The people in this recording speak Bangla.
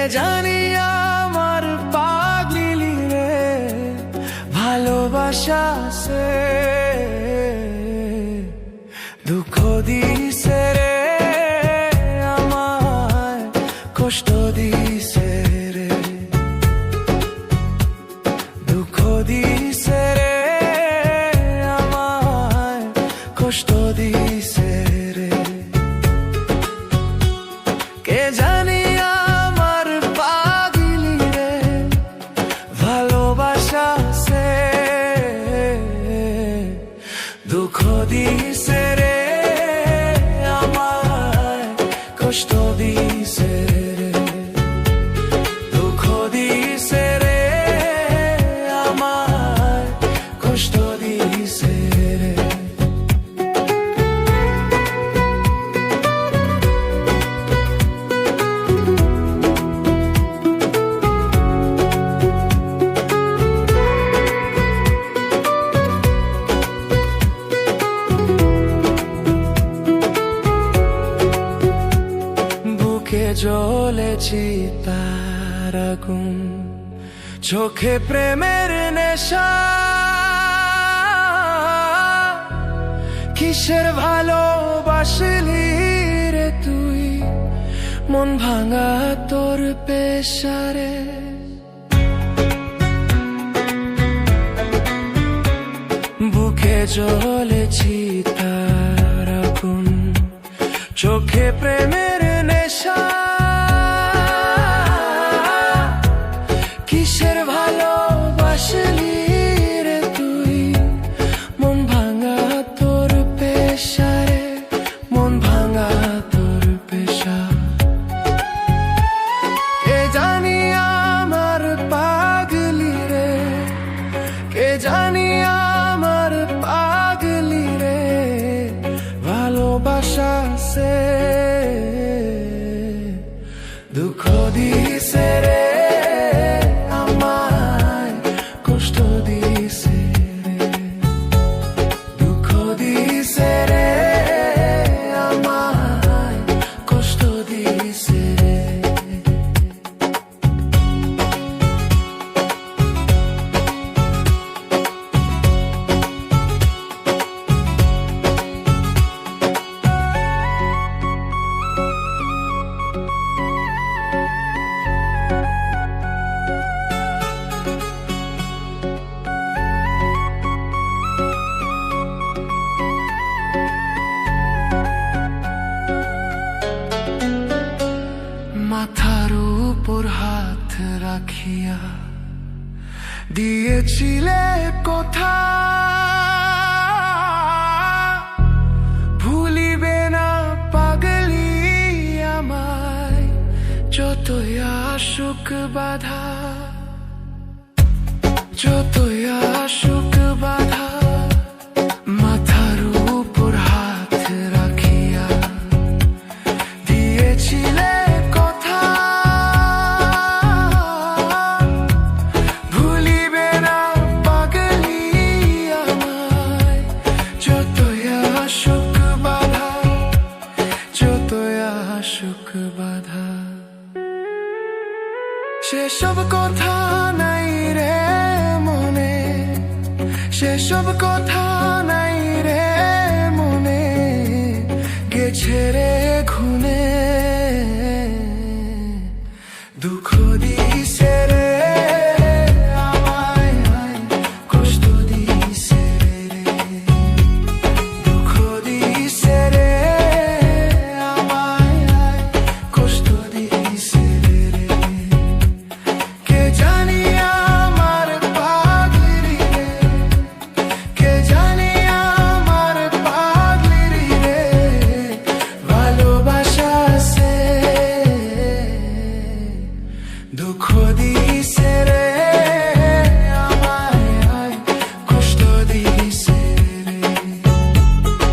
জানি আমার পাগলি রে ভালোবাসা সে দুঃখ দিছে রে আমায় কষ্ট দিছে রে দুঃখ দিছে রে আমায় কষ্ট দিছে রে কে জানি আমার পাগলি রে ভালোবাসা সে দুঃখ দিছে রে আমায় কষ্ট দিছে রে দুঃখ দিছে রে আমায় কষ্ট দিছে রে জ্বলেছি তার আগুন চোখে প্রেমের নেশা কিসের ভালোবাসলি রে তুই মন ভাঙা তোর পেশারে বুকে জ্বলেছি তার আগুন চোখে প্রেমের নেশা কিসের ভালোবাসলি রে তুই মন ভাঙা তোর পেশারে মন ভাঙা তোর পেশা কে জানি আমার পাগলি রে কে জানি আমার পাগলি রে ভালোবাসা সে দুঃখ দিছে রে আমায় কষ্ট দিছে রে দুঃখ দিছে রে আমায় কষ্ট দিছে রে মাথার উপর হাত রাখিয়া দিয়েছিলে কথা ভুলিবে না পাগলি আমায় যতই আসুক বাধা যতই আসুক বাধা মাথার উপর হাত রাখিয়া দিয়েছিলে সেসব কথা নাই রে মনে সেসব কথা